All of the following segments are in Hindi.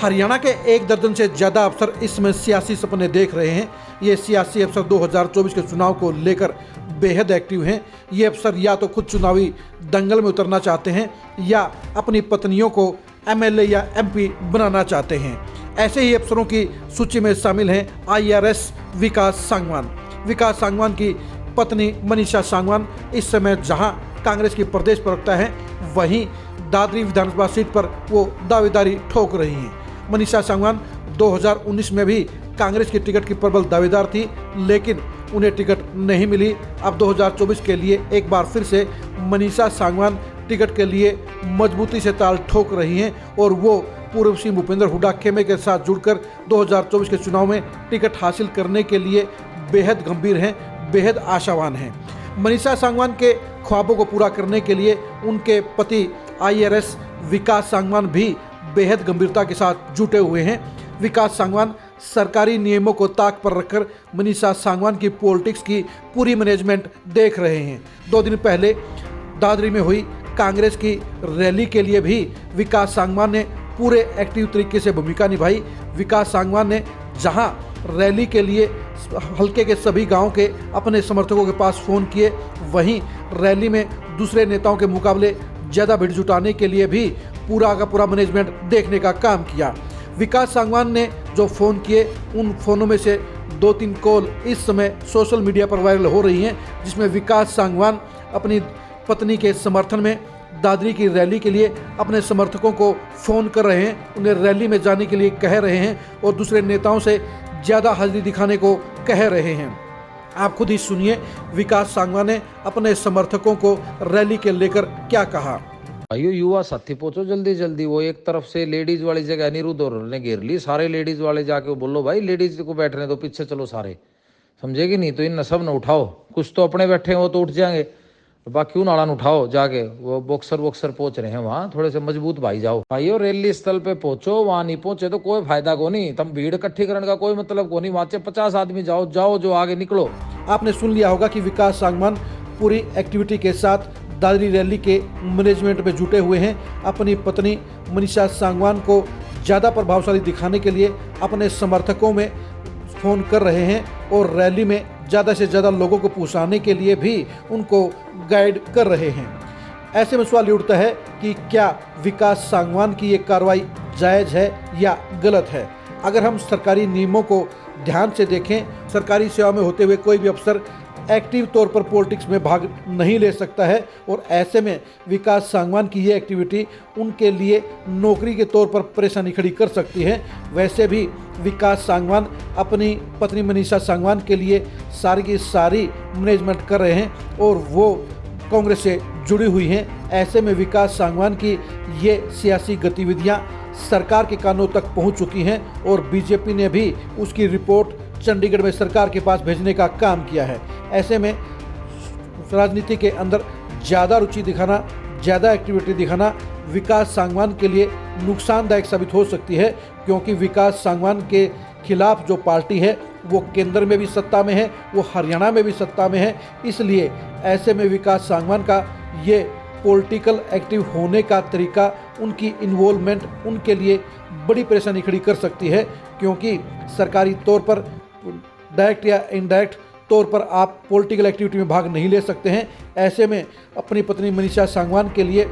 हरियाणा के 1 दर्जन से ज़्यादा अफसर इस समय सियासी सपने देख रहे हैं। ये सियासी अफसर 2024 के चुनाव को लेकर बेहद एक्टिव हैं। ये अफसर या तो खुद चुनावी दंगल में उतरना चाहते हैं या अपनी पत्नियों को एमएलए या एमपी बनाना चाहते हैं। ऐसे ही अफसरों की सूची में शामिल हैं IRS विकास सांगवान। विकास सांगवान की पत्नी मनीषा सांगवान इस समय जहां कांग्रेस की प्रदेश प्रवक्ता है, वहीं दादरी विधानसभा सीट पर वो दावेदारी ठोक रही हैं। मनीषा सांगवान 2019 में भी कांग्रेस की टिकट की प्रबल दावेदार थी, लेकिन उन्हें टिकट नहीं मिली। अब 2024 के लिए एक बार फिर से मनीषा सांगवान टिकट के लिए मजबूती से ताल ठोक रही हैं और वो पूर्व सीएम भूपेंद्र हुड्डा खेमे के साथ जुड़कर 2024 के चुनाव में टिकट हासिल करने के लिए बेहद गंभीर हैं, बेहद आशावान हैं। मनीषा सांगवान के ख्वाबों को पूरा करने के लिए उनके पति IRS विकास सांगवान भी बेहद गंभीरता के साथ जुटे हुए हैं। विकास सांगवान सरकारी नियमों को ताक पर रखकर मनीषा सांगवान की पॉलिटिक्स की पूरी मैनेजमेंट देख रहे हैं। 2 दिन पहले दादरी में हुई कांग्रेस की रैली के लिए भी विकास सांगवान ने पूरे एक्टिव तरीके से भूमिका निभाई। विकास सांगवान ने जहां रैली के लिए हल्के के सभी गांव के अपने समर्थकों के पास फ़ोन किए, वहीं रैली में दूसरे नेताओं के मुकाबले ज़्यादा भीड़ जुटाने के लिए भी पूरा का पूरा मैनेजमेंट देखने का काम किया। विकास सांगवान ने जो फ़ोन किए, उन फ़ोनों में से 2-3 कॉल इस समय सोशल मीडिया पर वायरल हो रही हैं, जिसमें विकास सांगवान अपनी पत्नी के समर्थन में दादरी की रैली के लिए अपने समर्थकों को फ़ोन कर रहे हैं, उन्हें रैली में जाने के लिए कह रहे हैं और दूसरे नेताओं से ज़्यादा हाजिरी दिखाने को कह रहे हैं। आप खुद ही सुनिए विकास सांगवान ने अपने समर्थकों को रैली के लेकर क्या कहा। भाइयों, युवा साथी पहुंचो जल्दी जल्दी। वो एक तरफ से लेडीज वाली जगह अनिरुद्ध और ने घेर ली, सारे लेडीज वाले जाके बोलो भाई लेडीज को बैठने दो, पीछे चलो सारे, समझेगी नहीं तो इन सब न उठाओ। कुछ तो अपने बैठे हो तो उठ जाएंगे, बाकी उन आड़ान उठाओ जाके। वो बॉक्सर पहुंच रहे हैं वहाँ, थोड़े से मजबूत भाई जाओ। भाइयों रैली स्थल पे पहुंचो, वहाँ नहीं पहुंचे तो कोई फायदा को नहीं। तुम भीड़ इकट्ठी करने का कोई मतलब को नहीं। वहाँ से 50 आदमी जाओ जो आगे निकलो। आपने सुन लिया होगा कि विकास सांगवान पूरी एक्टिविटी के साथ दादरी रैली के मैनेजमेंट में जुटे हुए हैं। अपनी पत्नी मनीषा सांगवान को ज़्यादा प्रभावशाली दिखाने के लिए अपने समर्थकों में फ़ोन कर रहे हैं और रैली में ज़्यादा से ज़्यादा लोगों को पहुंचाने के लिए भी उनको गाइड कर रहे हैं। ऐसे में सवाल उठता है कि क्या विकास सांगवान की ये कार्रवाई जायज़ है या गलत है। अगर हम सरकारी नियमों को ध्यान से देखें, सरकारी सेवा में होते हुए कोई भी अफसर एक्टिव तौर पर पॉलिटिक्स में भाग नहीं ले सकता है और ऐसे में विकास सांगवान की ये एक्टिविटी उनके लिए नौकरी के तौर पर परेशानी खड़ी कर सकती है। वैसे भी विकास सांगवान अपनी पत्नी मनीषा सांगवान के लिए सारी की सारी मैनेजमेंट कर रहे हैं और वो कांग्रेस से जुड़ी हुई हैं। ऐसे में विकास सांगवान की ये सियासी गतिविधियां सरकार के कानों तक पहुंच चुकी हैं और बीजेपी ने भी उसकी रिपोर्ट चंडीगढ़ में सरकार के पास भेजने का काम किया है। ऐसे में राजनीति के अंदर ज़्यादा रुचि दिखाना, ज़्यादा एक्टिविटी दिखाना विकास सांगवान के लिए नुकसानदायक साबित हो सकती है, क्योंकि विकास सांगवान के खिलाफ जो पार्टी है वो केंद्र में भी सत्ता में है, वो हरियाणा में भी सत्ता में है। इसलिए ऐसे में विकास सांगवान का ये पॉलिटिकल एक्टिव होने का तरीका, उनकी इन्वॉल्वमेंट उनके लिए बड़ी परेशानी खड़ी कर सकती है, क्योंकि सरकारी तौर पर डायरेक्ट या इनडायरेक्ट तौर पर आप पॉलिटिकल एक्टिविटी में भाग नहीं ले सकते हैं। ऐसे में अपनी पत्नी मनीषा सांगवान के लिए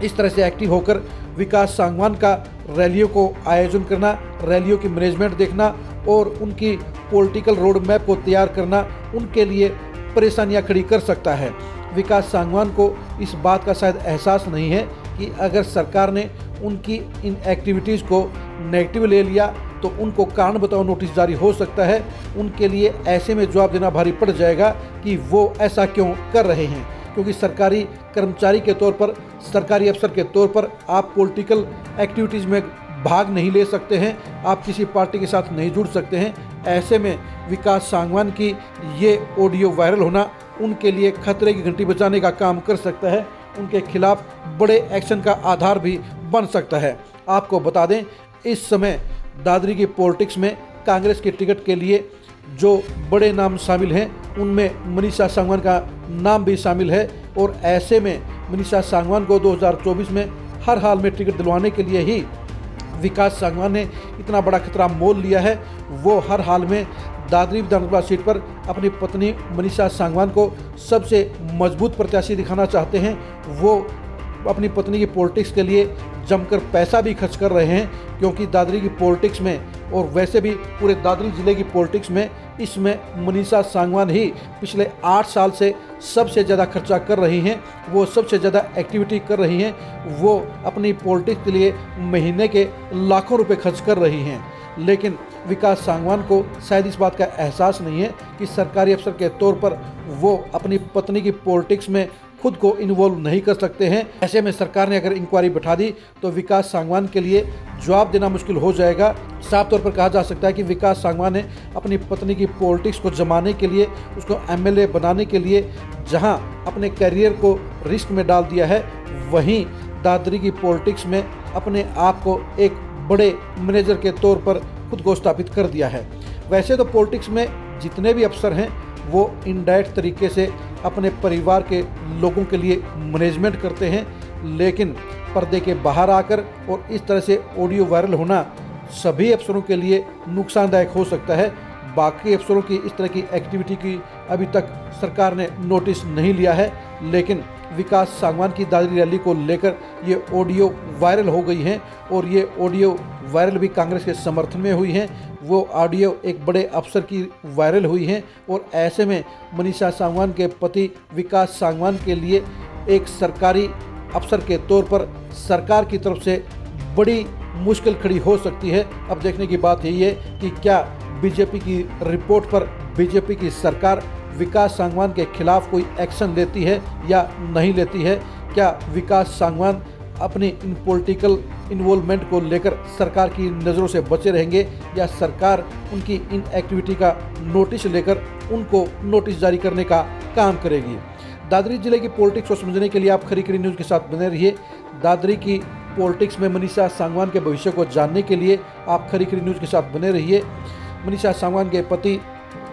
इस तरह से एक्टिव होकर विकास सांगवान का रैलियों को आयोजन करना, रैलियों की मैनेजमेंट देखना और उनकी पॉलिटिकल रोड मैप को तैयार करना उनके लिए परेशानियां खड़ी कर सकता है। विकास सांगवान को इस बात का शायद एहसास नहीं है कि अगर सरकार ने उनकी इन एक्टिविटीज़ को नेगेटिव ले लिया तो उनको कारण बताओ नोटिस जारी हो सकता है। उनके लिए ऐसे में जवाब देना भारी पड़ जाएगा कि वो ऐसा क्यों कर रहे हैं, क्योंकि सरकारी कर्मचारी के तौर पर, सरकारी अफसर के तौर पर आप पॉलिटिकल एक्टिविटीज़ में भाग नहीं ले सकते हैं, आप किसी पार्टी के साथ नहीं जुड़ सकते हैं। ऐसे में विकास सांगवान की ये ऑडियो वायरल होना उनके लिए खतरे की घंटी बजाने का काम कर सकता है, उनके खिलाफ बड़े एक्शन का आधार भी बन सकता है। आपको बता दें, इस समय दादरी की पॉलिटिक्स में कांग्रेस की टिकट के लिए जो बड़े नाम शामिल हैं उनमें मनीषा सांगवान का नाम भी शामिल है और ऐसे में मनीषा सांगवान को 2024 में हर हाल में टिकट दिलवाने के लिए ही विकास सांगवान ने इतना बड़ा खतरा मोल लिया है। वो हर हाल में दादरी विधानसभा सीट पर अपनी पत्नी मनीषा सांगवान को सबसे मजबूत प्रत्याशी दिखाना चाहते हैं। वो अपनी पत्नी की पॉलिटिक्स के लिए जमकर पैसा भी खर्च कर रहे हैं, क्योंकि दादरी की पॉलिटिक्स में और वैसे भी पूरे दादरी जिले की पॉलिटिक्स में इसमें मनीषा सांगवान ही पिछले 8 साल से सबसे ज़्यादा खर्चा कर रही हैं। वो सबसे ज़्यादा एक्टिविटी कर रही हैं। वो अपनी पॉलिटिक्स के लिए महीने के लाखों रुपए खर्च कर रही हैं। लेकिन विकास सांगवान को शायद इस बात का एहसास नहीं है कि सरकारी अफसर के तौर पर वो अपनी पत्नी की पॉलिटिक्स में खुद को इन्वॉल्व नहीं कर सकते हैं। ऐसे में सरकार ने अगर इंक्वायरी बैठा दी तो विकास सांगवान के लिए जवाब देना मुश्किल हो जाएगा। साफ तौर पर कहा जा सकता है कि विकास सांगवान ने अपनी पत्नी की पॉलिटिक्स को जमाने के लिए, उसको एमएलए बनाने के लिए जहां अपने करियर को रिस्क में डाल दिया है, वहीं दादरी की पॉलिटिक्स में अपने आप को एक बड़े मैनेजर के तौर पर खुद को स्थापित कर दिया है। वैसे तो पॉलिटिक्स में जितने भी अफसर हैं वो इनडायरेक्ट तरीके से अपने परिवार के लोगों के लिए मैनेजमेंट करते हैं, लेकिन पर्दे के बाहर आकर और इस तरह से ऑडियो वायरल होना सभी अफसरों के लिए नुकसानदायक हो सकता है। बाकी अफसरों की इस तरह की एक्टिविटी की अभी तक सरकार ने नोटिस नहीं लिया है, लेकिन विकास सांगवान की दादरी रैली को लेकर ये ऑडियो वायरल हो गई हैं और ये ऑडियो वायरल भी कांग्रेस के समर्थन में हुई हैं। वो ऑडियो एक बड़े अफसर की वायरल हुई हैं और ऐसे में मनीषा सांगवान के पति विकास सांगवान के लिए एक सरकारी अफसर के तौर पर सरकार की तरफ से बड़ी मुश्किल खड़ी हो सकती है। अब देखने की बात यही है कि क्या बीजेपी की रिपोर्ट पर बीजेपी की सरकार विकास सांगवान के खिलाफ कोई एक्शन लेती है या नहीं लेती है। क्या विकास सांगवान अपनी इन पॉलिटिकल इन्वॉल्वमेंट को लेकर सरकार की नज़रों से बचे रहेंगे या सरकार उनकी इन एक्टिविटी का नोटिस लेकर उनको नोटिस जारी करने का काम करेगी। दादरी जिले की पॉलिटिक्स को समझने के लिए आप खरी खरी न्यूज़ के साथ बने रहिए। दादरी की पॉलिटिक्स में मनीषा सांगवान के भविष्य को जानने के लिए आप खरी खरी न्यूज़ के साथ बने रहिए। मनीषा सांगवान के पति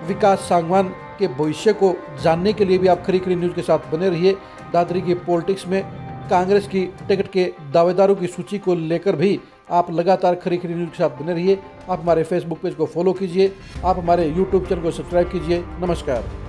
विकास सांगवान के भविष्य को जानने के लिए भी आप खरी खरी न्यूज़ के साथ बने रहिए। दादरी की पॉलिटिक्स में कांग्रेस की टिकट के दावेदारों की सूची को लेकर भी आप लगातार खरी खरी न्यूज़ के साथ बने रहिए। आप हमारे फेसबुक पेज को फॉलो कीजिए, आप हमारे यूट्यूब चैनल को सब्सक्राइब कीजिए। नमस्कार।